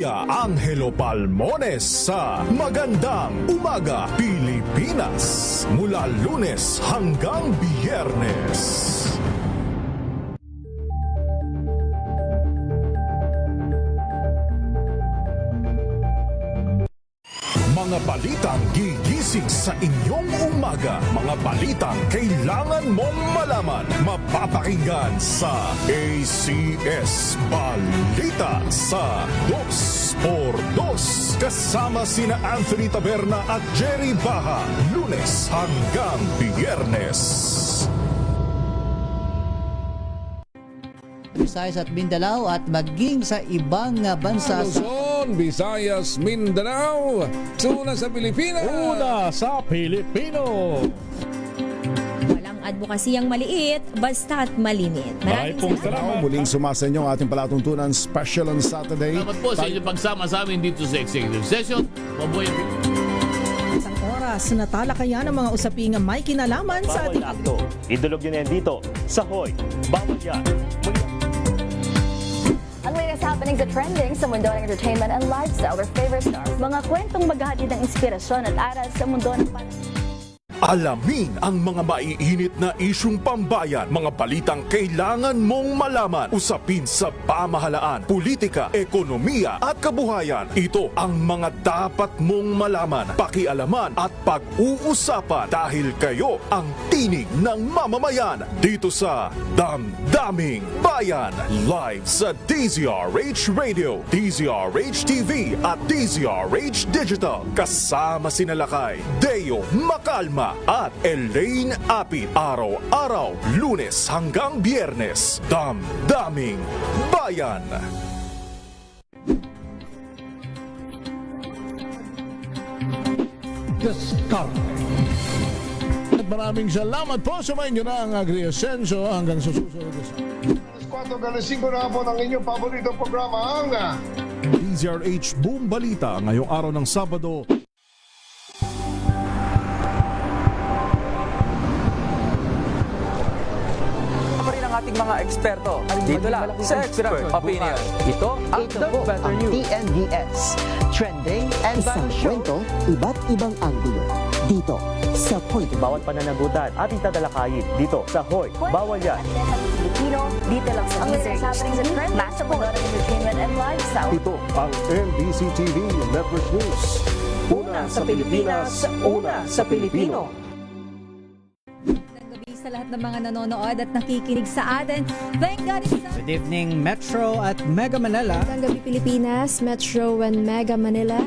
Angelo Palmones sa Magandang Umaga Pilipinas mula Lunes hanggang Biyernes. Mga balitang gigising sa inyong umaga. Mga balitang kailangan mong malaman. Mapapakinggan sa ACS Balita sa 2x2. Kasama sina Anthony Taberna at Jerry Baha. Lunes hanggang Biyernes. Visayas at Mindanao at maging sa ibang bansa. Luzon, Visayas, Mindanao. Una sa Pilipinas. Una sa Pilipino. Walang advokasiyang maliit, basta't malimit. Maraming salamat. Muling sumasenyo ang ating palatuntunan special on Saturday. Salamat po sa inyong pagsama sa amin dito sa Executive Session. Mabuhay ang Isang oras na talakayan ang mga usaping may kinalaman sa ating akto. Idulog nyo na yan dito sa Hoy. Bawal yan. Ang latest happenings at trending sa mundo ng entertainment and lifestyle with favorite stars. Mga kwentong maghahatid ng inspirasyon at aral sa mundo ng Alamin ang mga maiinit na isyung pambayan, mga balitang kailangan mong malaman, usapin sa pamahalaan, politika, ekonomiya at kabuhayan. Ito ang mga dapat mong malaman, pakialaman at pag-uusapan dahil kayo ang tinig ng mamamayan dito sa Damdaming Bayan. Live sa DZRH Radio, DZRH TV at DZRH Digital. Kasama sina Lakay, Deo Macalma at Elaine Apit. Araw-araw, Lunes hanggang Biyernes. Damdaming Bayan. At maraming salamat po sa inyo na ang Agri-Ascenso hanggang sa susunod na sa 4:05 na po ng inyong paboritong programa ang DZRH Boom Balita ngayong araw ng Sabado. Ating mga eksperto dito lang sa Expert Opinion. Ito ang The Better News. TNDS, trending and isang kwento, iba't ibang anggulo. Dito sa Point. Bawat pananagutan ating tatalakayin dito sa Hoy. Bawal yan. Pilipino, dito lang sa ang latest happenings at trending sa mundo ng entertainment and lifestyle. Ito ang NBC TV Network News. Una sa Pilipinas, una sa Pilipino. Sa lahat ng mga nanonood at nakikinig sa atin. Thank God it's Good evening, Metro at Mega Manila. Ang gabi Pilipinas, Metro and Mega Manila.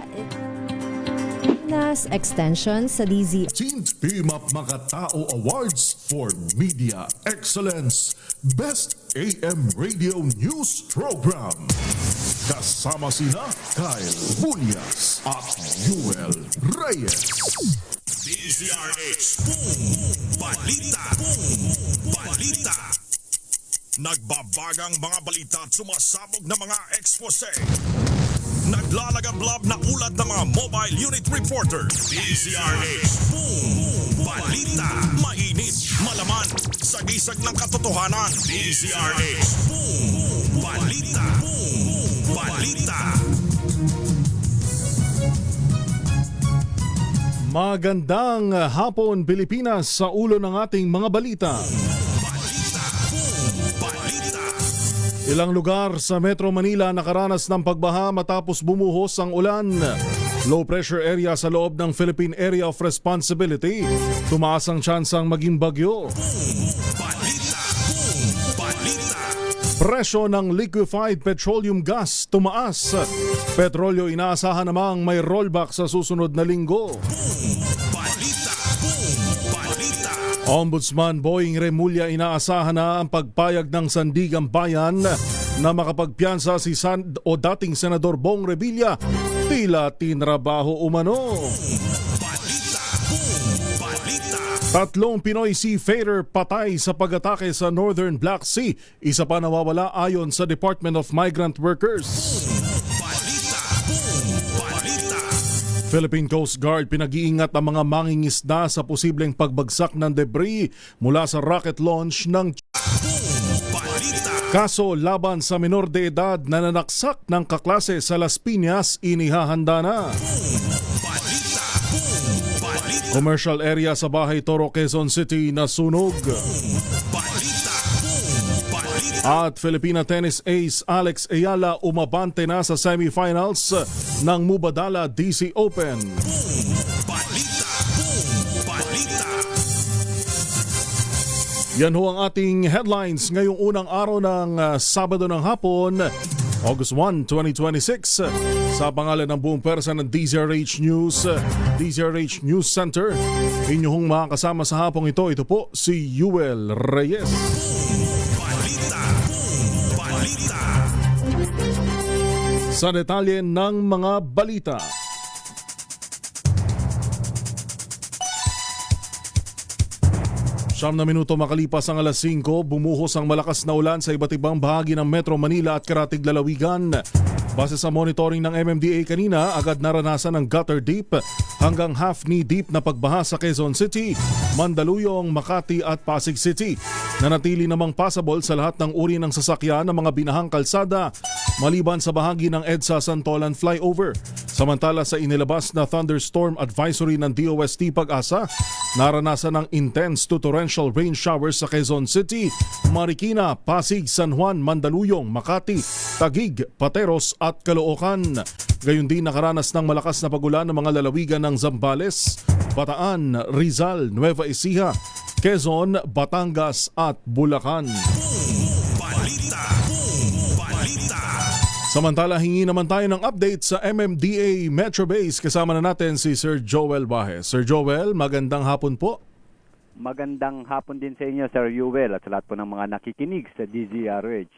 Pilipinas Extension sa DZ. Teens PMAP Makatao Awards for Media Excellence Best AM Radio News Program. Kasama sina Kyle Bunyas at Yuel Reyes. DZRH Boom Balita. Boom Balita. Nagbabagang mga balita at sumasabog na mga expose. Naglalagablab na ulat ng mga mobile unit reporter. DZRH Boom Balita. Mainit, malaman, sagisag ng katotohanan. DZRH Boom Balita. Boom Balita. Magandang hapon Pilipinas sa ulo ng ating mga balita. Ilang lugar sa Metro Manila nakaranas ng pagbaha matapos bumuhos ang ulan. Low pressure area sa loob ng Philippine Area of Responsibility. Tumaas ang tsansang maging bagyo. Presyo ng liquefied petroleum gas tumaas. Petrolyo inaasahan namang may rollback sa susunod na linggo. Ombudsman Boying Remulla inaasahan na ang pagpayag ng Sandigang Bayan na makapagpiyansa si dating Senador Bong Revilla tila tinrabaho umano. 3 Pinoy seafarer patay sa pag-atake sa Northern Black Sea. Isa pa nawawala ayon sa Department of Migrant Workers. Philippine Coast Guard pinag-iingat ang mga mangingisda sa posibleng pagbagsak ng debris mula sa rocket launch ng Kaso laban sa menor de edad na nanaksak ng kaklase sa Las Piñas inihahanda na. Commercial area sa Bahay Toro, Quezon City nasunog. At Filipina tennis ace Alex Ayala umabante na sa semifinals ng Mubadala DC Open. Yan ho ang ating headlines ngayong unang araw ng Sabado ng hapon, August 1, 2026. Sa pangalan ng buong pwersa ng DZRH News, DZRH News Center, inyong makakasama sa hapong ito po si Yuel Reyes. Sa detalye ng mga balita. Siyam na minuto makalipas ang alas 5, bumuhos ang malakas na ulan sa iba't ibang bahagi ng Metro Manila at karatig lalawigan. Base sa monitoring ng MMDA kanina, agad naranasan ng gutter deep hanggang half-knee deep na pagbaha sa Quezon City, Mandaluyong, Makati at Pasig City. Nanatili namang passable sa lahat ng uri ng sasakyan ng mga binahang kalsada, maliban sa bahagi ng EDSA Santolan Flyover. Samantala sa inilabas na thunderstorm advisory ng DOST Pag-asa, naranasan ng intense to torrential rain showers sa Quezon City, Marikina, Pasig, San Juan, Mandaluyong, Makati, Taguig, Pateros at Caloocan. Gayon din nakaranas ng malakas na pagulan ng mga lalawigan ng Zambales, Bataan, Rizal, Nueva Ecija, Quezon, Batangas at Bulacan. Samantala, hingi naman tayo ng update sa MMDA Metro Base. Kasama na natin si Sir Joel Bahe. Sir Joel, magandang hapon po. Magandang hapon din sa inyo, Sir Yuel, at sa lahat po ng mga nakikinig sa DZRH.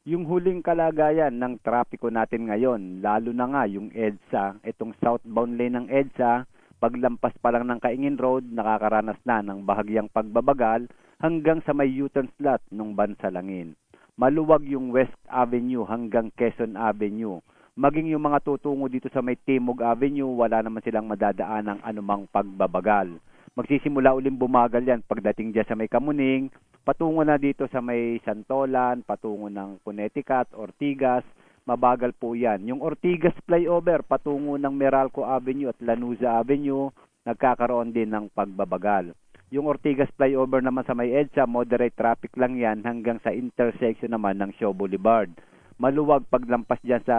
Yung huling kalagayan ng trapiko natin ngayon, lalo na nga yung EDSA, itong southbound lane ng EDSA, paglampas pa lang ng Kaingin Road, nakakaranas na ng bahagyang pagbabagal hanggang sa may U-turn slot ng Bansalangin. Maluwag yung West Avenue hanggang Quezon Avenue. Maging yung mga tutungo dito sa may Timog Avenue, wala naman silang madadaan ng anumang pagbabagal. Magsisimula uling bumagal yan pagdating dyan sa may Kamuning, patungo na dito sa may Santolan, patungo ng Connecticut, Ortigas, mabagal po yan. Yung Ortigas flyover, patungo ng Meralco Avenue at Lanuza Avenue, nagkakaroon din ng pagbabagal. Yung Ortigas flyover naman sa may EDSA, moderate traffic lang yan hanggang sa intersection naman ng Shaw Boulevard. Maluwag paglampas dyan sa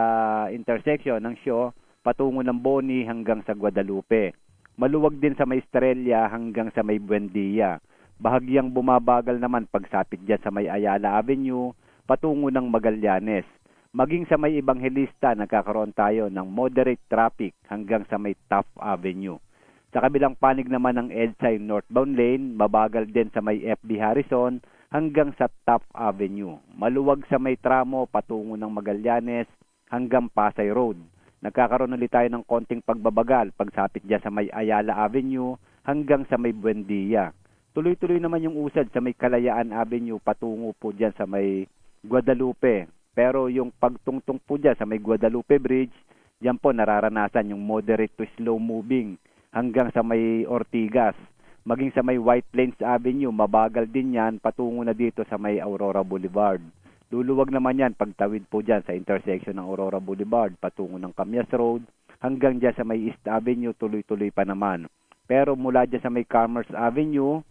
intersection ng Shaw, patungo ng Boni hanggang sa Guadalupe. Maluwag din sa may Estrella hanggang sa may Buendia. Bahagyang bumabagal naman pagsapit dyan sa may Ayala Avenue, patungo ng Magallanes. Maging sa may Ebanghelista, nagkakaroon tayo ng moderate traffic hanggang sa may Taft Avenue. Sa kabilang panig naman ng EDSA northbound lane, mabagal din sa may FB Harrison hanggang sa Taft Avenue. Maluwag sa may tramo patungo ng Magallanes hanggang Pasay Road. Nagkakaroon ulit tayo ng konting pagbabagal pagsapit dyan sa may Ayala Avenue hanggang sa may Buendia. Tuloy-tuloy naman yung usad sa may Kalayaan Avenue patungo po dyan sa may Guadalupe. Pero yung pagtungtong po dyan sa may Guadalupe Bridge, dyan po nararanasan yung moderate to slow moving hanggang sa may Ortigas. Maging sa may White Plains Avenue, mabagal din yan patungo na dito sa may Aurora Boulevard. Luluwag naman yan pagtawid po dyan sa intersection ng Aurora Boulevard patungo ng Camias Road hanggang dyan sa may East Avenue, tuloy-tuloy pa naman. Pero mula dyan sa may Commerce Avenue,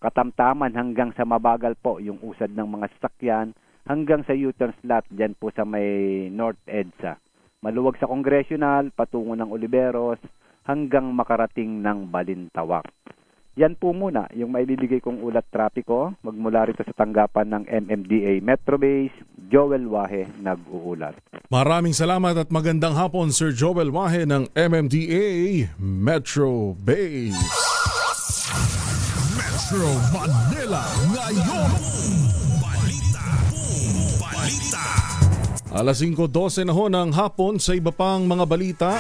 katamtaman hanggang sa mabagal po yung usad ng mga sasakyan hanggang sa U-turn slot dyan po sa may North EDSA. Maluwag sa Congressional, patungo ng Oliveros, hanggang makarating ng Balintawak. Yan po muna yung maibibigay kong ulat trapiko magmula rito sa tanggapan ng MMDA Metro Base. Joel Wahe nag-uulat. Maraming salamat at magandang hapon, Sir Joel Wahe ng MMDA Metro Base. Metro Manila ngayon. Alas 5:12 na ho ng hapon. Sa iba pang mga balita,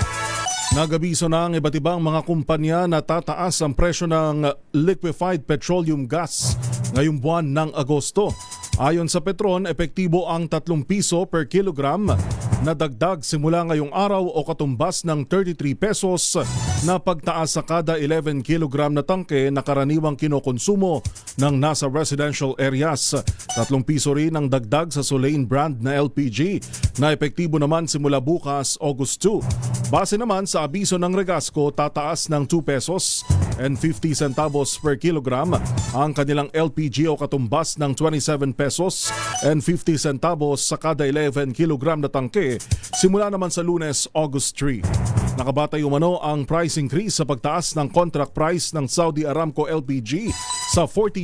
nagabiso na ang iba't ibang mga kumpanya na tataas ang presyo ng liquefied petroleum gas ngayong buwan ng Agosto. Ayon sa Petron, epektibo ang 3 piso per kilogram na dagdag simula ngayong araw o katumbas ng 33 pesos na pagtaas sa kada 11 kilogram na tangke na karaniwang kinokonsumo ng nasa residential areas. 3 piso rin ang dagdag sa Solane brand na LPG na epektibo naman simula bukas August 2. Base naman sa abiso ng Regasco, tataas ng 2 pesos and 50 centavos per kilogram ang kanilang LPG o katumbas ng 27 pesos and 50 centavos sa kada 11 kilogram na tangke simula naman sa Lunes, August 3. Nakabatay umano ang price increase sa pagtaas ng contract price ng Saudi Aramco LPG sa $40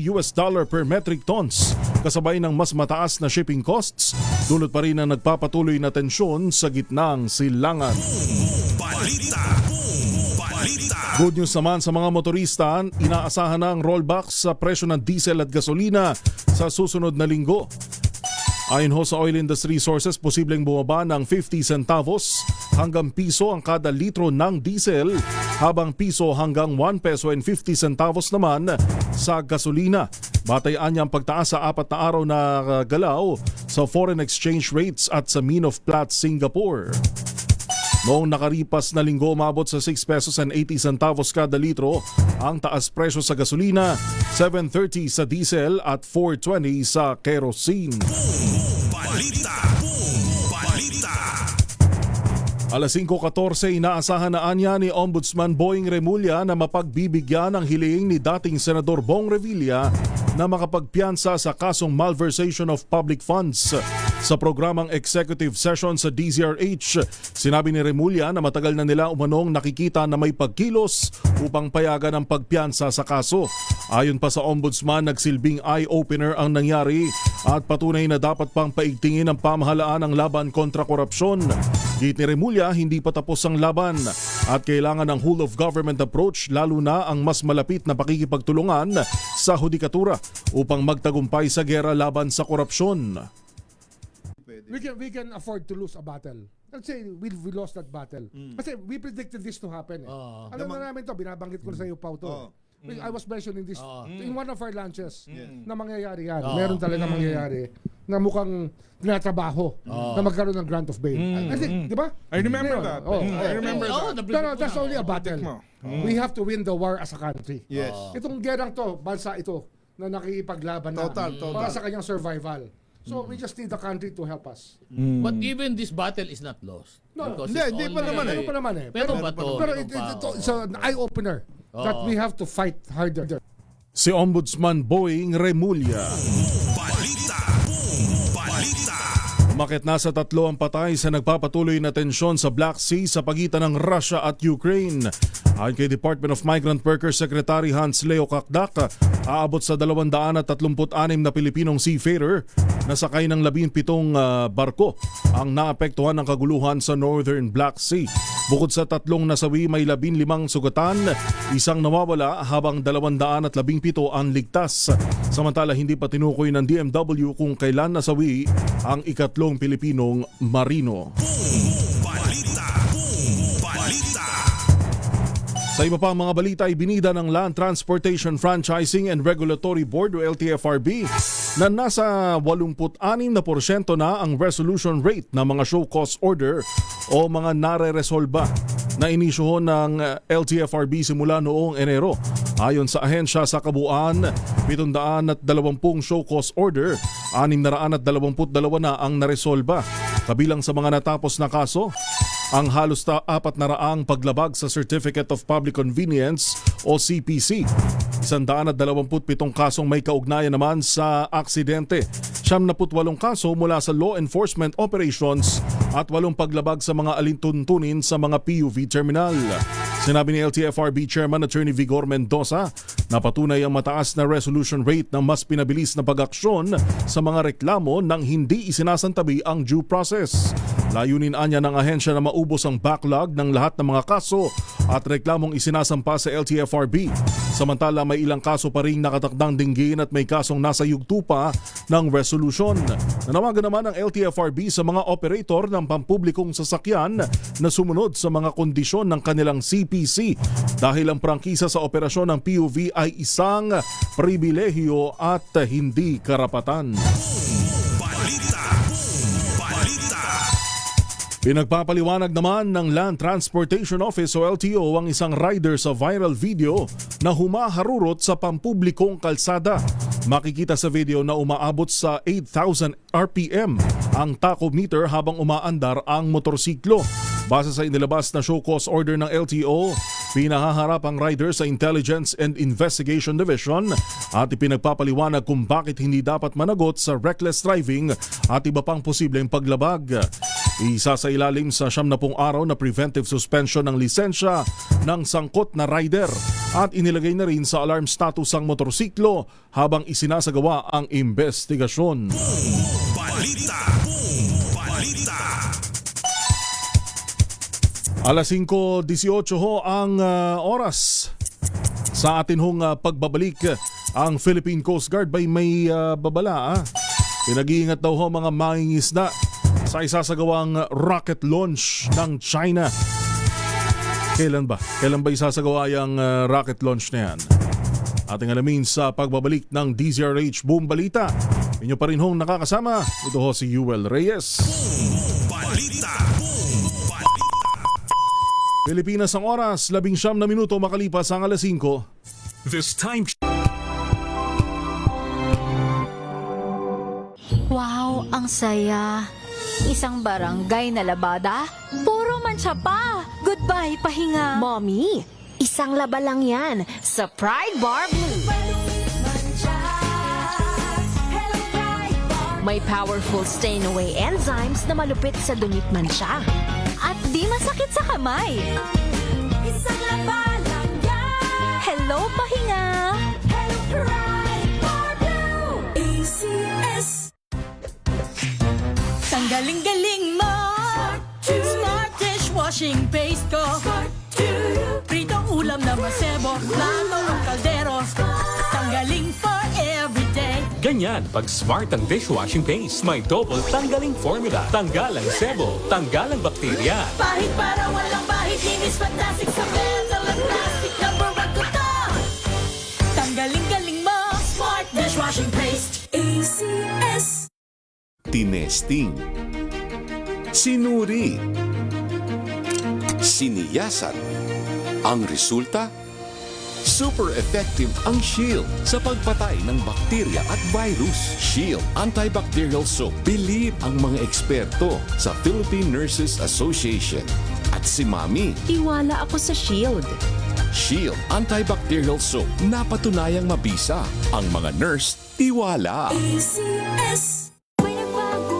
per metric tons kasabay ng mas mataas na shipping costs, dulot pa rin ang nagpapatuloy na tensyon sa gitnang silangan. Good news naman sa mga motorista, inaasahan na ang rollback sa presyo ng diesel at gasolina sa susunod na linggo. Ayon ho sa oil industry sources, posibleng bumaba ng 50 centavos hanggang piso ang kada litro ng diesel, habang piso hanggang 1 peso and 50 centavos naman sa gasolina. Batayaan niya ang pagtaas sa 4 na araw na galaw sa foreign exchange rates at sa Min of Platts, Singapore. Noong nakaripas na linggo, umabot sa 6 pesos and 80 centavos kada litro ang taas presyo sa gasolina, 7.30 sa diesel at 4.20 sa kerosene. Alas 5:14, inaasahan na anya ni Ombudsman Boying Remulla na mapagbibigyan ang hiling ni dating Senador Bong Revilla na makapagpiyansa sa kasong malversation of public funds. Sa programang executive session sa DZRH, sinabi ni Remulla na matagal na nila umanong nakikita na may pagkilos upang payagan ang pagpiyansa sa kaso. Ayon pa sa Ombudsman, nagsilbing eye-opener ang nangyari at patunay na dapat pang paigtingin ang pamahalaan ang laban kontra korupsyon. Git ni Remulla, hindi pa tapos ang laban at kailangan ng whole of government approach, lalo na ang mas malapit na pakikipagtulungan sa hudikatura upang magtagumpay sa gera laban sa korupsyon. We can afford to lose a battle. Let's say we lost that battle. Kasi we predicted this to happen. Alam na namin to, binabanggit ko sa iyo, Pao, to. I was mentioning this in one of our lunches na mangyayari yan. Meron talaga mangyayari na mukhang tinatrabaho na magkaroon ng grant of bail. I think, di ba? I remember that. I remember that. Pero that's only a battle. We have to win the war as a country. Yes. Itong gerang to, bansa ito, na nakikipaglaban na para sa kanyang survival. So we just need the country to help us. But even this battle is not lost. No, Hindi pa naman eh. Pero ba to? Pero it's an eye-opener that we have to fight harder. Si Ombudsman Boying Remulla. Umakit na sa 3 ang patay sa nagpapatuloy na tensyon sa Black Sea sa pagitan ng Russia at Ukraine. Ayon kay Department of Migrant Workers Secretary Hans Leo Kakdak, aabot sa 236 na Pilipinong seafarer na sakay ng 17 barko ang naapektuhan ng kaguluhan sa Northern Black Sea. Bukod sa 3 nasawi, may 15 sugatan, 1 nawawala habang 217 ang ligtas. Samantala, hindi pa tinukoy ng DMW kung kailan nasawi ang ikatlong Pilipinong marino. Sa iba pang mga balita, ibinida ng Land Transportation Franchising and Regulatory Board o LTFRB na nasa 86% na ang resolution rate ng mga show cause order o mga nare-resolba na inisyuhon ng LTFRB simula noong Enero. Ayon sa ahensya, sa kabuuan, 720 show cause order, 622 na ang naresolba. Kabilang sa mga natapos na kaso, ang halos 400 paglabag sa Certificate of Public Convenience o CPC. 127 kasong may kaugnayan naman sa aksidente. 78 kaso mula sa law enforcement operations at 8 paglabag sa mga alintuntunin sa mga PUV terminal. Sinabi ni LTFRB Chairman Attorney Vigor Mendoza na patunay ang mataas na resolution rate ng mas pinabilis na pag-aksyon sa mga reklamo nang hindi isinasantabi ang due process. Layunin anya ng ahensya na maubos ang backlog ng lahat ng mga kaso at reklamong isinasampa sa LTFRB. Samantala may ilang kaso pa ring nakatakdang dinggin at may kasong nasa yugto pa ng resolusyon. Nanawagan naman ang LTFRB sa mga operator ng pampublikong sasakyan na sumunod sa mga kondisyon ng kanilang CPC dahil ang prangkisa sa operasyon ng PUV ay isang pribilehyo at hindi karapatan. Pinagpapaliwanag naman ng Land Transportation Office o LTO ang isang rider sa viral video na humaharurot sa pampublikong kalsada. Makikita sa video na umaabot sa 8,000 RPM ang tachometer habang umaandar ang motorsiklo. Base sa inilabas na show cause order ng LTO, pinahaharap ang rider sa Intelligence and Investigation Division at ipinagpapaliwanag kung bakit hindi dapat managot sa reckless driving at iba pang posibleng paglabag. Isa sa ilalim sa 70 araw na preventive suspension ng lisensya ng sangkot na rider at inilagay na rin sa alarm status ang motorsiklo habang isinasagawa ang investigasyon. Alas 5:18 ho ang oras. Sa atin hong pagbabalik, ang Philippine Coast Guard may babala. Pinag-iingat daw ho mga mangingisda sa isasagawang rocket launch ng China. Kailan ba? Kailan ba isasagawa yung rocket launch na yan? Ating alamin sa pagbabalik ng DZRH Boom Balita. Inyo pa rin hong nakakasama. Ito ho si Yuel Reyes. Pilipinas ang oras, 19 na minuto makalipas ang alas 5. This time... Wow, ang saya. Isang barangay na labada, puro mancha pa. Goodbye, pahinga. Mommy, isang laba lang yan sa Pride Bar Blue. May powerful stain-away enzymes na malupit sa dumit mancha. At di masakit sa kamay. Isang laba lang yan. Hello, pahinga. Hello, Pride Bar Blue. ACS. Tanggaling-galing mo, Smart dishwashing paste ko. Pritong ulam na masebo, plato o kaldero. Tanggaling for everyday. Ganyan, pag Smart ang dishwashing paste, may double tanggaling formula. Tanggalang sebo, tanggalang bakterya. Pahit para walang pahit, linis fantastic sa metal at plastic na barakuta. Tanggaling-galing mo, Smart dishwashing paste. ACS. Tinesting, sinuri, siniyasan. Ang resulta? Super effective ang Shield sa pagpatay ng bakterya at virus. Shield Antibacterial Soap. Believe ang mga eksperto sa Philippine Nurses Association. At si Mami. Tiwala ako sa Shield. Shield Antibacterial Soap. Napatunayang mabisa. Ang mga nurse, tiwala. ACS. May nagbago.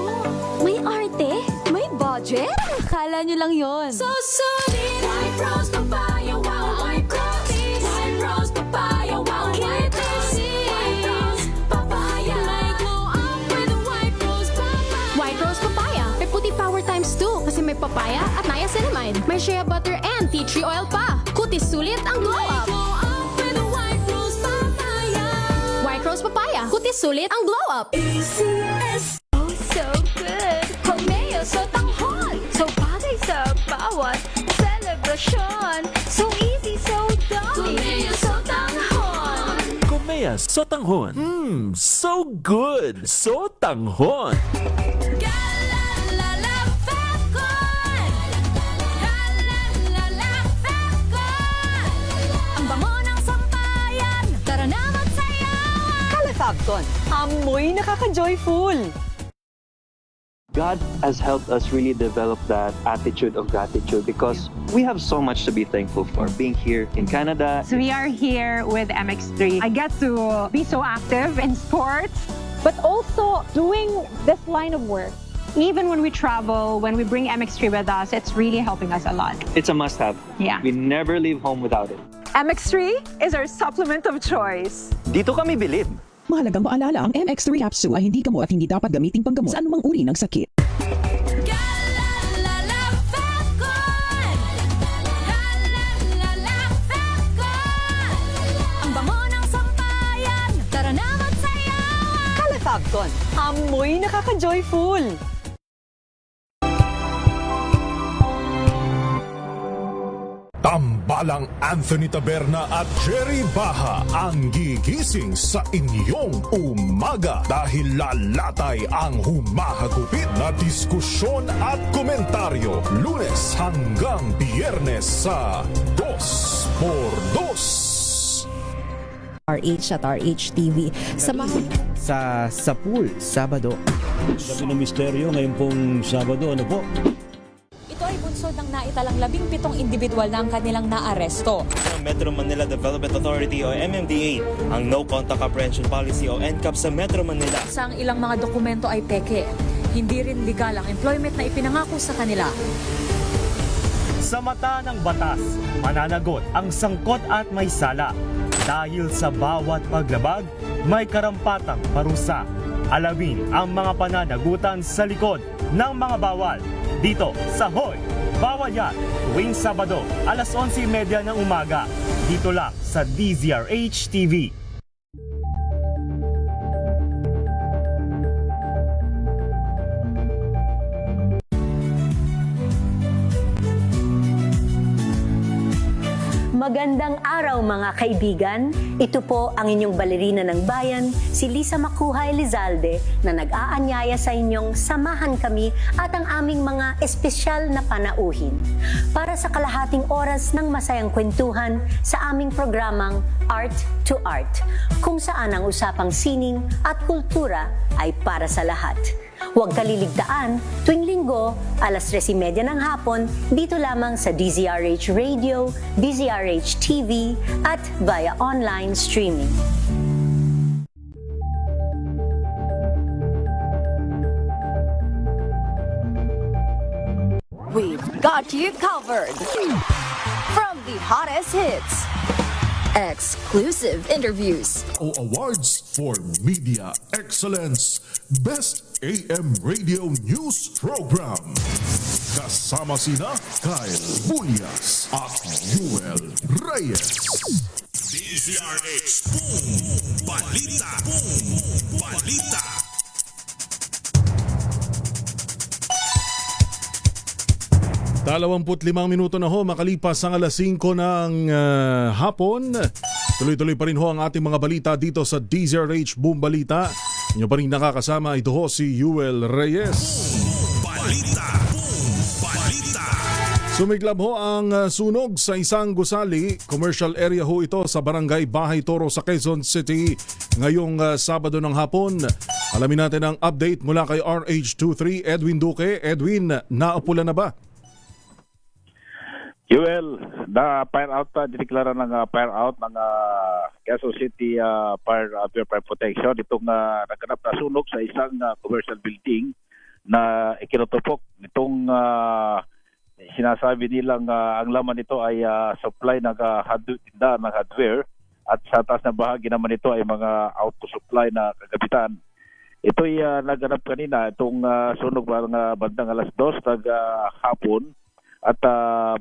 May arte. May budget. Akala nyo lang yon. So solid. White Rose Papaya. Wow. White Rose. White Rose Papaya. Wow. White Rose. White Rose Papaya. May glow up with a White Rose Papaya. White Rose Papaya. May puti power times 2 kasi may papaya at niacinamide. May shea butter and tea tree oil pa. Kutis sulit ang glow up. Glow up with a White Rose Papaya. White Rose Papaya. Kutis sulit ang glow up. ACS. Oh, so good. Hormeo, so tanghon. So bagay sa bawat celebration. So easy, so dummy. Hormeo, so tanghon. Kumea, so tanghon. So good. So tanghon. Galalala Fefcon. Galalala Fefcon. Ang bango ng sampayan. Tara na magsayawan. Calefabcon, amoy nakaka-joyful. God has helped us really develop that attitude of gratitude because we have so much to be thankful for. Being here in Canada. So we are here with MX3. I get to be so active in sports, but also doing this line of work. Even when we travel, when we bring MX3 with us, it's really helping us a lot. It's a must-have. Yeah. We never leave home without it. MX3 is our supplement of choice. Dito kami bilib. Mahalagang maalala, ang MX3 capsule ay hindi gamot at hindi dapat gamitin panggamot sa anumang uri ng sakit. Galalala amoy nakaka-joyful. Tambalang Anthony Taberna at Jerry Baha ang gigising sa inyong umaga dahil lalatay ang humahagupit na diskusyon at komentaryo Lunes hanggang Biyernes sa 2x2. RH at RH TV. Samahan sa pool, Sabado. Gabi ng misteryo ngayon pong Sabado, ano po? Ito ay bunsod ng naitalang 17 individual na ang kanilang naaresto. Metro Manila Development Authority o MMDA ang No Contact Apprehension Policy o NCAP sa Metro Manila. Sa ang ilang mga dokumento ay peke. Hindi rin legal ang employment na ipinangako sa kanila. Sa mata ng batas, mananagot ang sangkot at may sala. Dahil sa bawat paglabag, may karampatang parusa. Alamin ang mga pananagutan sa likod ng mga bawal. Dito sa Hoy! Bawal Yan! Tuwing Sabado, alas 11:30 ng umaga. Dito lang sa DZRH TV. Magandang araw mga kaibigan. Ito po ang inyong balerina ng bayan, si Lisa Makuha Elizalde, na nag-aanyaya sa inyong samahan kami at ang aming mga espesyal na panauhin para sa kalahating oras ng masayang kwentuhan sa aming programang Art to Art, kung saan ang usapang sining at kultura ay para sa lahat. Huwag kaliligtaan, tuwing linggo, alas 3:30 ng hapon, dito lamang sa DZRH Radio, DZRH TV, at via online streaming. We've got you covered. From the hottest hits, exclusive interviews, Awards for Media Excellence, Best AM Radio News Program. Kasama sina Kyle Bulyas at Yuel Reyes. DZRH Boom Balita. Boom Balita. Limang minuto na ho makalipas ang alas 5 ng hapon. Tuloy-tuloy pa rin ho ang ating mga balita dito sa DZRH Boom Balita. Inyo pa rin nakakasama, ito ho si Yuel Reyes. Balita. Boom Balita. Sumiglab ho ang sunog sa isang gusali. Commercial area ho ito sa Barangay Bahay Toro sa Quezon City ngayong Sabado ng hapon. Alamin natin ang update mula kay RH23 Edwin Duque. Edwin, naapula na ba? Well, na-fire out, diniklara ng fire out ng Quezon City Fire Protection. Itong naganap na sunog sa isang commercial building na ikinutupok. Itong sinasabi nilang ang laman nito ay supply ng hardware at sa taas na bahagi naman ito ay mga auto supply na kagamitan. Ito'y naganap kanina, itong sunog bandang alas 2 hapon. At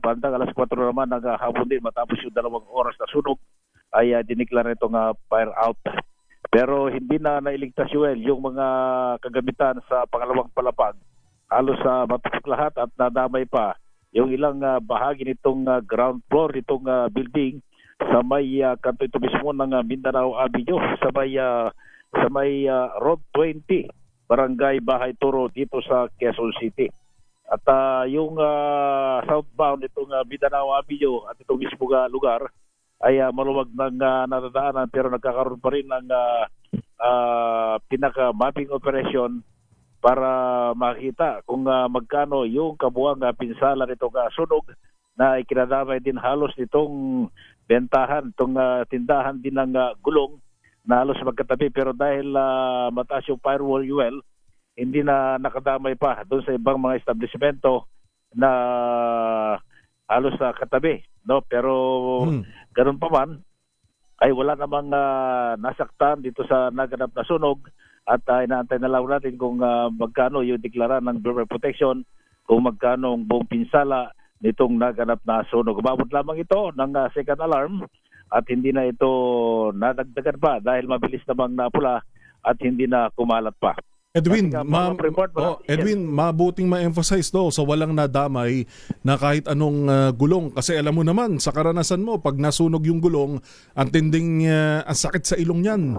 bandang alas 4 naman naghapon din matapos yung 2 oras na sunog ay diniklara itong fire out. Pero hindi na nailigtas yung mga kagamitan sa pangalawang palapag. Halos matupok lahat at nadamay pa yung ilang bahagi nitong ground floor nitong building sa may kanto ito mismo ng Mindanao Avenue sa may Road 20, Barangay Bahay Toro dito sa Quezon City. At yung southbound itong Mindanao Avenue at itong mismo lugar ay maluwag ng nadadaanan pero nagkakaroon pa rin ng pinaka-mapping operation para makita kung magkano yung kabuang pinsala nitong sunog na ikinadamay din halos nitong bentahan, itong tindahan din ng gulong na halos magkatabi pero dahil mataas yung firewall hindi na nakadamay pa doon sa ibang mga establishmento na halos katabi, no? Pero ganun pa man ay wala namang nasaktan dito sa naganap na sunog at inaantay na lang natin kung magkano yung deklara ng Bureau of Protection, kung magkano ang buong pinsala nitong naganap na sunog. Umabot lamang ito ng second alarm at hindi na ito nadagdagan pa dahil mabilis namang napula at hindi na kumalat pa. Edwin, Kasi nga, mga report, Edwin, mabuting ma-emphasize daw sa walang nadamay na kahit anong gulong. Kasi alam mo naman, sa karanasan mo, pag nasunog yung gulong, ang sakit sa ilong yan.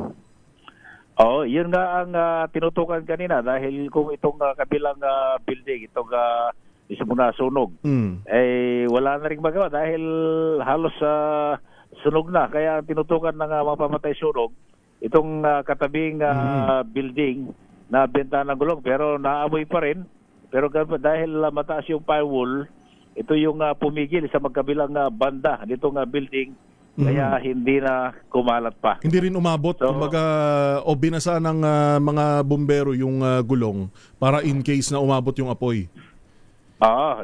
Oo, yun nga ang tinutukan kanina dahil kung itong kabilang building, itong mismo na sunog, eh wala na rin magawa dahil halos sunog na. Kaya tinutukan ng mga pamatay sunog, itong katabing building na benta ng gulong pero naamoy pa rin. Pero dahil mataas yung firewall, ito yung pumigil sa magkabilang banda nitong building kaya hindi na kumalat pa. Hindi rin umabot, kumbaga, o binasa ng mga bumbero yung gulong para in case na umabot yung apoy.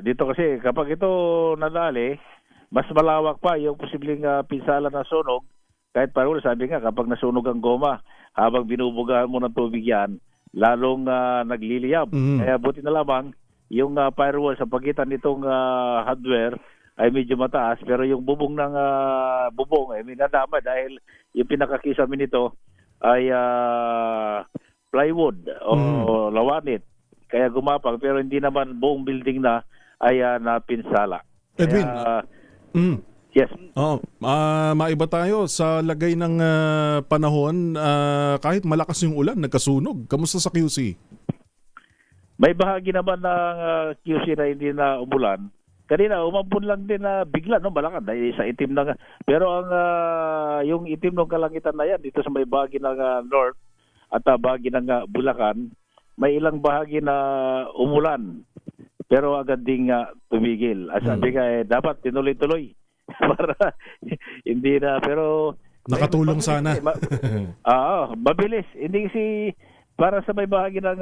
Dito kasi kapag ito nadali, mas malawak pa yung posibleng pinsala na sunog. Kahit parang sabi nga kapag nasunog ang goma, habang binubugahan mo ng tubig yan, lalong nagliliyab. Kaya buti na lamang yung firewall sa pagitan nitong hardware ay medyo mataas pero yung bubong ng bubong ay may nadama dahil yung pinakakisami nito ay plywood o lawanit. Kaya gumapang pero hindi naman buong building na ay napinsala. Edwin, yes. Maiba tayo sa lagay ng panahon, kahit malakas yung ulan, nagkasunog. Kamusta sa QC? May bahagi naman ng QC na hindi na umulan. Kanina umambon lang din na bigla malakas dahil sa itim na pero ang yung itim ng kalangitan na yan dito sa may bahagi ng north at bahagi ng Bulacan, may ilang bahagi na umulan. Pero agad ding tumigil. At sabi ka dapat tinuloy-tuloy. Para hindi na pero nakatulong sana. Mabilis. Hindi kasi para sa may bahagi ng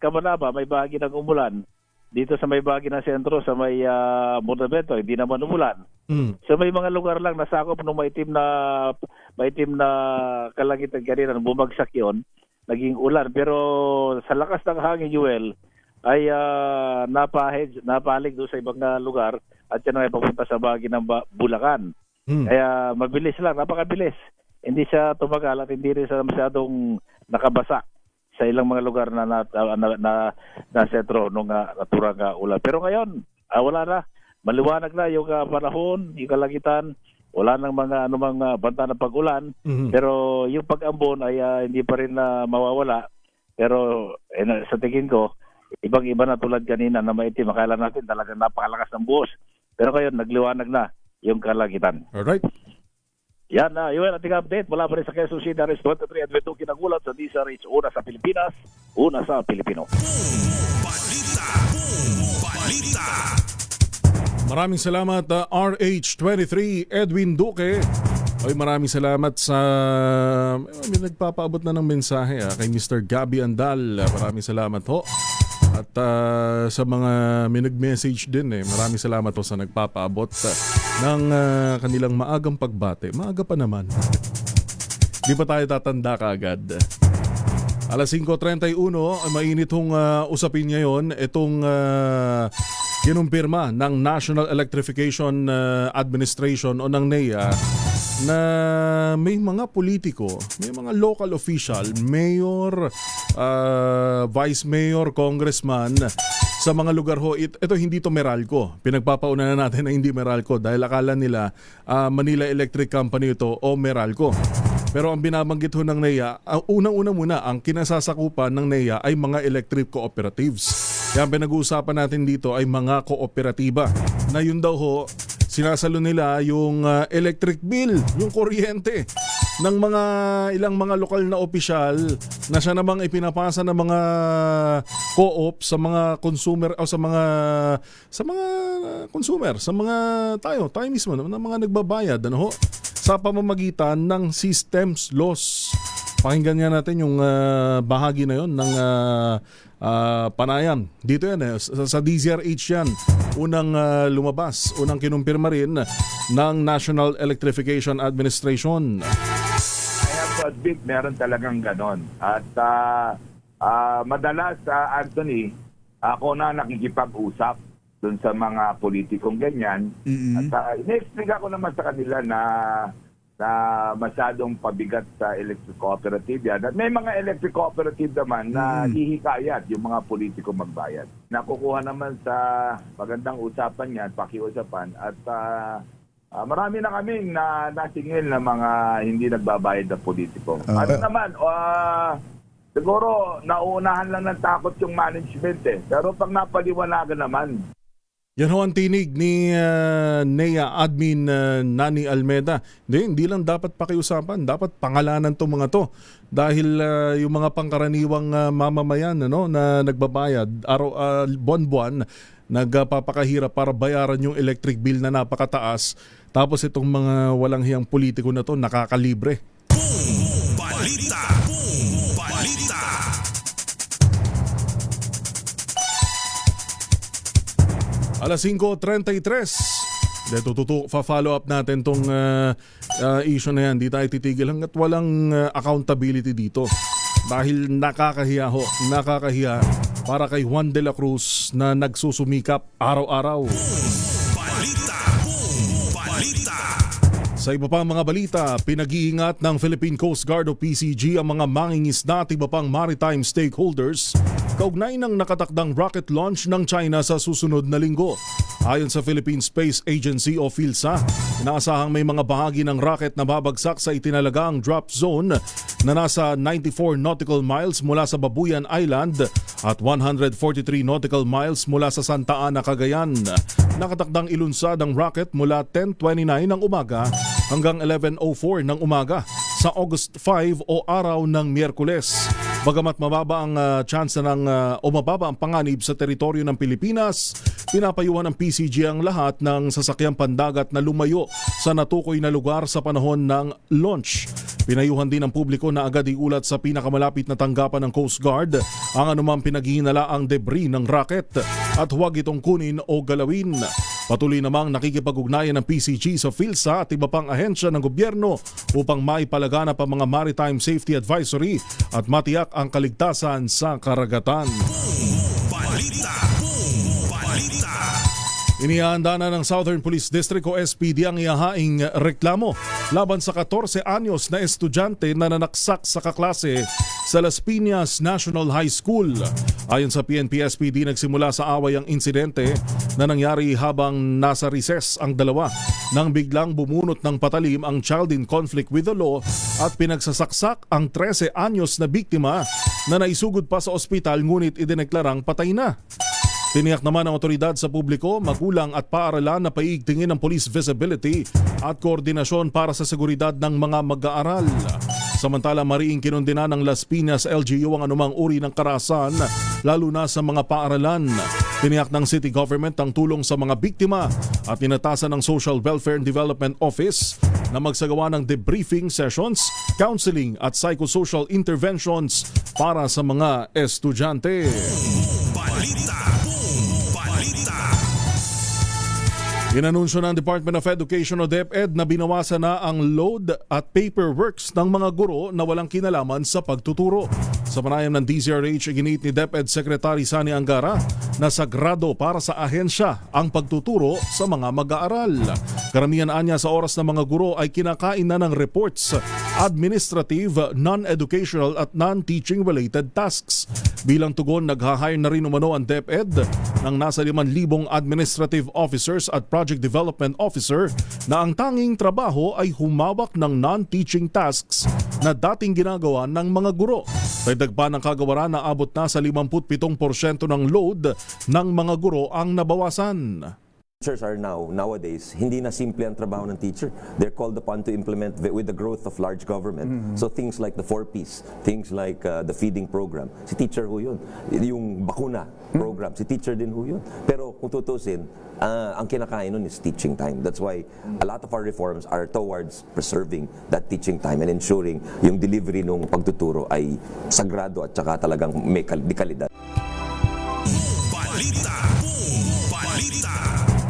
Kamanaba, may bahagi ng umulan. Dito sa may bahagi ng sentro, sa may Monumento, hindi naman umulan. So may mga lugar lang nasakop ng maitim na kalangitan kanina, bumagsak yon, naging ulan. Pero sa lakas ng hangin, Joel, ay napalig doon sa ibang lugar at yan ay papunta sa bahagi ng Bulacan. Kaya mabilis lang, napakabilis. Hindi siya tumagal at hindi rin siya masyadong nakabasa sa ilang mga lugar na sentro nung naturang ulan. Pero ngayon, wala na. Maliwanag na yung panahon, yung kalangitan. Wala nang mga anumang banta ng pag-ulan. Pero yung pag-ambon ay hindi pa rin mawawala. Pero sa tingin ko, ibang-iba na tulad kanina na maitim. Akala natin talagang napakalakas ng buhos. Pero ngayon, nagliwanag na yung kalangitan. Alright. Yan yun ating update mula pa rin sa Quezon City, RS23 at 22 kinagulat sa DZRH, una sa Pilipinas, una sa Pilipino. Balita. Maraming salamat RH23 Edwin Duque. Maraming salamat sa may nagpapaabot na ng mensahe kay Mr. Gabby Andal. Maraming salamat ho. At sa mga may nag-message din maraming salamat ho sa nagpapaabot ng kanilang maagang pagbate. Maaga pa naman. Di pa tayo tatanda kaagad. Alas 5:31, mainit hong usapin ngayon itong kinumpirma ng National Electrification Administration o ng NEA na may mga politiko, may mga local official, mayor, vice mayor, congressman sa mga lugar ho. Ito hindi to Meralco. Pinagpapauna na natin na hindi Meralco dahil akala nila Manila Electric Company ito o Meralco. Pero ang binabanggit ho ng NEA, unang-una muna, ang kinasasakupan ng NEA ay mga electric cooperatives. Kaya pinag-uusapan natin dito ay mga kooperatiba na yun daw ho, sinasalo nila yung electric bill, yung kuryente ng mga ilang mga lokal na opisyal na siya namang ipinapasa ng mga co-op sa mga consumer o sa mga consumer, sa mga tayo mismo ng mga nagbabayad ho, sa pamamagitan ng systems loss. Pakinggan nga natin yung bahagi na yon ng panayam. Dito yan sa DZRH yan. Unang lumabas, unang kinumpirma rin ng National Electrification Administration. I have to admit, meron talagang ganon. At madalas, Anthony, ako na nakikipag-usap dun sa mga politikong ganyan. At ina-explain ko naman sa kanila na na masyadong pabigat sa electric cooperative yan. At may mga electric cooperative naman na hihikayat yung mga politiko magbayad. Nakukuha naman sa magandang usapan yan, pakiusapan, at marami na kaming nasingil na mga hindi nagbabayad na politiko. Ano naman, siguro nauunahan lang ng takot yung management Pero pag napaliwanagan naman, yan ho ang tinig ni NEA Admin Nani Almeda. Hindi lang dapat pakiusapan, dapat pangalanan itong mga to. Dahil yung mga pangkaraniwang mamamayan na nagbabayad, buwan-buwan, nagpapakahirap para bayaran yung electric bill na napakataas. Tapos itong mga walang hiyang politiko na to nakakalibre. Balita. Alas 5:33. Dito follow up natin tong issue na yan. Di tayo titigil hanggat walang accountability dito. Dahil nakakahiya para kay Juan de la Cruz na nagsusumikap araw-araw. Sa iba pang mga balita, pinag-iingat ng Philippine Coast Guard o PCG ang mga mangingisda at iba pang maritime stakeholders kaugnay ng nakatakdang rocket launch ng China sa susunod na linggo. Ayon sa Philippine Space Agency o PhilSA, inaasahang may mga bahagi ng rocket na babagsak sa itinalagang drop zone na nasa 94 nautical miles mula sa Babuyan Island at 143 nautical miles mula sa Santa Ana, Cagayan. Nakatakdang ilunsad ang rocket mula 10:29 ng umaga hanggang 11:04 ng umaga sa August 5 o araw ng Miyerkules. Bagamat mababa ang mababa ang panganib sa teritoryo ng Pilipinas, pinapayuhan ng PCG ang lahat ng sasakyang pandagat na lumayo sa natukoy na lugar sa panahon ng launch. Pinayuhan din ng publiko na agad iulat sa pinakamalapit na tanggapan ng Coast Guard ang anumang pinaghihinalaang debris ng rocket at huwag itong kunin o galawin. Patuloy namang nakikipag-ugnayan ng PCG sa PhilSA at iba pang ahensya ng gobyerno upang maipalaganap ang mga maritime safety advisory at matiyak ang kaligtasan sa karagatan. Inihahanda na ng Southern Police District o SPD ang ihahaing reklamo laban sa 14 anyos na estudyante na nanaksak sa kaklase sa Las Piñas National High School. Ayon sa PNP-SPD, nagsimula sa away ang insidente na nangyari habang nasa recess ang dalawa nang biglang bumunot ng patalim ang child in conflict with the law at pinagsasaksak ang 13 anyos na biktima na naisugod pa sa ospital ngunit idineklarang patay na. Tiniyak naman ng otoridad sa publiko, magulang at paaralan na paiigtingin ng police visibility at koordinasyon para sa seguridad ng mga mag-aaral. Samantala, mariing kinundina ng Las Piñas LGU ang anumang uri ng karahasan, lalo na sa mga paaralan. Tiniyak ng city government ang tulong sa mga biktima at inatasan ng Social Welfare and Development Office na magsagawa ng debriefing sessions, counseling at psychosocial interventions para sa mga estudyante. Inanunsyo ng Department of Education o DepEd na binawasan na ang load at paperworks ng mga guro na walang kinalaman sa pagtuturo. Sa panayam ng DZRH, iginit ni DepEd Secretary Sani Angara na sagrado para sa ahensya ang pagtuturo sa mga mag-aaral. Karamihan anya sa oras ng mga guro ay kinakain na ng reports, administrative, non-educational at non-teaching related tasks. Bilang tugon, nag-hire na rin umano ang DepEd ng nasa 5,000 administrative officers at project development officer na ang tanging trabaho ay humawak ng non-teaching tasks na dating ginagawa ng mga guro. Dagdag pa ng kagawaran na abot na sa 57% ng load ng mga guro ang nabawasan. Teachers are nowadays, hindi na simple ang trabaho ng teacher. They're called upon to implement with the growth of large government. So things like the 4Ps, things like the feeding program, si teacher ho yun. Yung bakuna program, si teacher din ho yun. Pero kung tutusin, ang kinakain nun is teaching time. That's why a lot of our reforms are towards preserving that teaching time and ensuring yung delivery ng pagtuturo ay sagrado at saka talagang may kalidad.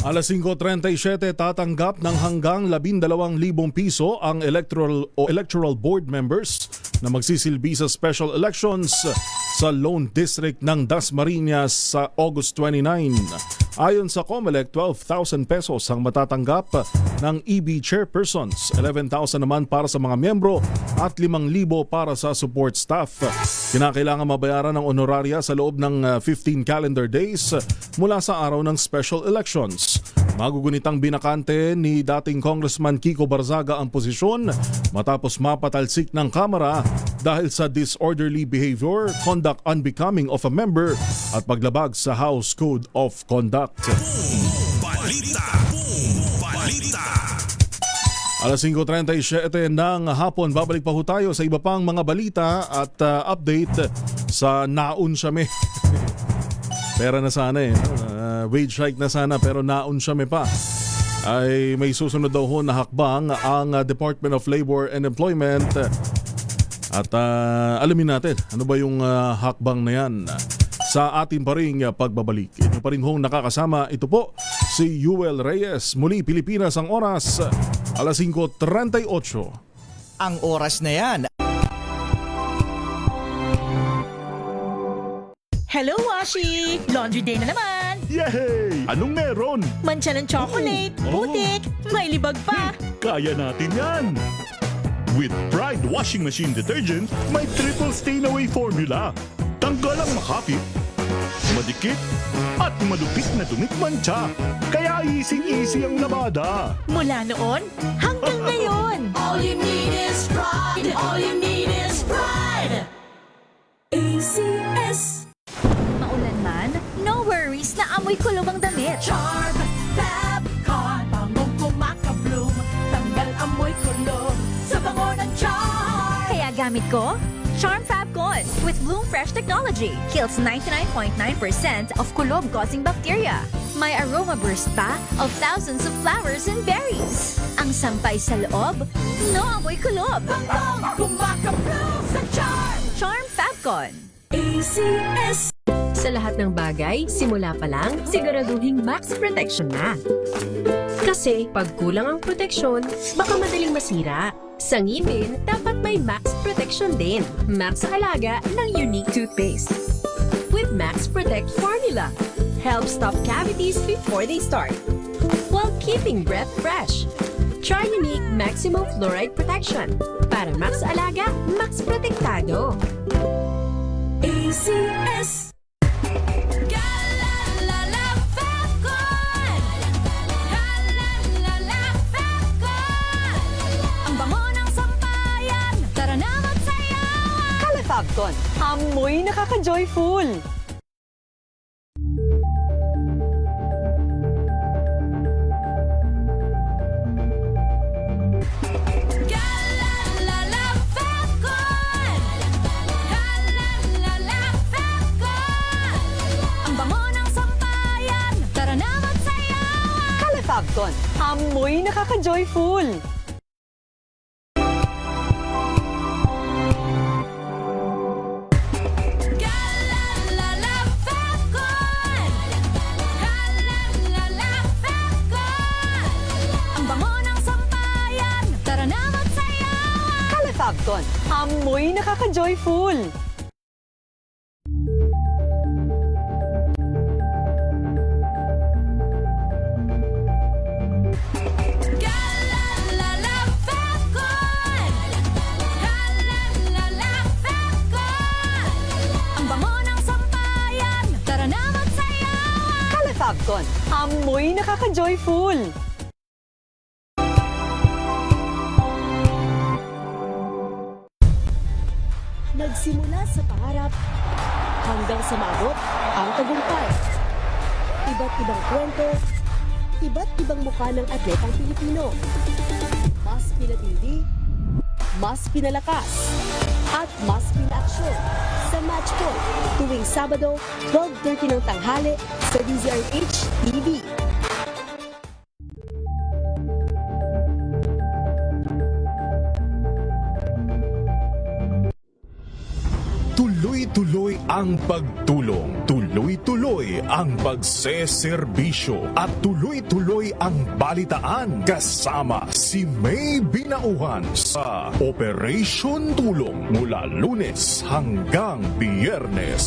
Alas 5:37, tatanggap ng hanggang 12,000 piso ang electoral board members na magsisilbi sa special elections sa Lone District ng Dasmariñas sa August 29. Ayon sa COMELEC, 12,000 pesos ang matatanggap ng EB chairpersons, 11,000 naman para sa mga miyembro at 5,000 para sa support staff. Kinakailangan mabayaran ng honoraria sa loob ng 15 calendar days mula sa araw ng special elections. Magugunitang binakante ni dating Congressman Kiko Barzaga ang posisyon matapos mapatalsik ng Kamara dahil sa disorderly behavior, conduct unbecoming of a member at paglabag sa House Code of Conduct. Balita. Alas 5:37 ng hapon, babalik pa ho tayo sa iba pang mga balita at update sa naun siyame. Pera na sana wage hike na sana pero naun siyame pa. Ay may susunod daw ho na hakbang ang Department of Labor and Employment. At alamin natin ano ba yung hakbang na yan sa ating pa ring pagbabalik. Ito pa rin hong nakakasama. Ito po si Yuel Reyes. Muli Pilipinas ang oras. Alas 5:38. Ang oras na yan. Hello, Washi! Laundry day na naman! Yay! Anong meron? Mancha ng chocolate, putik, may libag pa! Kaya natin yan! With Pride Washing Machine Detergent, may triple stain-away formula. Tanggal ang makapit, madikit, at malupit na dumit mancha. Kaya easy-easy ang labada. Mula noon hanggang ngayon! All you need is pride. All you need is pride. ACS. Maulan man, no worries na amoy kulong ang damit. Charm Fabcon. Bangong kumakabloom. Tanggal amoy kulong sa bango ng charm. Kaya gamit ko, Charm Fabcon with Bloom Fresh technology. Kills 99.9% of kulob-causing bacteria. May aroma burst pa of thousands of flowers and berries. Ang sampay sa loob, no amoy kulob. Bangong kumakabloom sa charm. Charm Fabcon. ACS. Sa lahat ng bagay, simula pa lang, siguraduhing max protection na. Kasi pag kulang ang proteksyon, baka madaling masira. Sa ngipin, dapat may max protection din. Max sa halaga ng unique toothpaste. With Max Protect formula, help stop cavities before they start, while keeping breath fresh. Try unique maximum fluoride protection. Para max alaga, max protektado. ACS. Fabcon, amoy nakaka-joyful! Ang bango ng sampayan, tara na magsayawan! Kala Fabcon, amoy nakaka-joyful! Fabcon, amoy nakaka-joyful! Ang bango ng sampayan, tara na magsayawan! Kala Fabcon, amoy nakaka-joyful! Nagsimula sa pangarap hanggang sa maabot ang tagumpay. Iba't ibang kwento, iba't ibang mukha ng atletang Pilipino. Mas pinatindi, mas pinalakas, at mas pinaaksyon sa Match Point tuwing Sabado, 12:30 ng tanghali sa DZRH TV. Tuloy-tuloy ang pagtulong, tuloy-tuloy ang pagseserbisyo at tuloy-tuloy ang balitaan kasama si May Binauhan sa Operation Tulong mula Lunes hanggang Biyernes.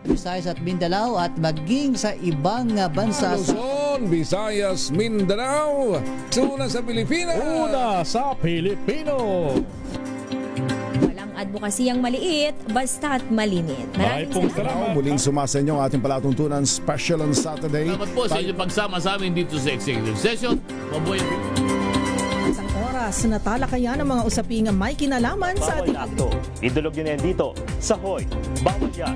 Visayas at Mindanao at maging sa ibang bansa. Luzon, Visayas, Mindanao. Una sa Pilipinas. Una sa Pilipino. Walang advokasiyang maliit, basta't malinit. Maraming salamat. Muling sumasa inyo ang ating palatuntunan special on Saturday. Salamat po sa inyong pagsama sa amin dito sa Executive Session. Mabuhay. Isang oras na talakayan ng mga usaping may kinalaman sa ating Idulog nyo na yan dito sa Hoy. Bawal yan.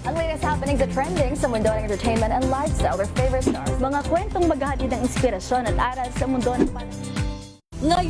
Ang latest happenings at trending sa mundo ng entertainment and lifestyle with favorite stars. Mga kwentong maghahatid ng inspirasyon at aral sa mundo ng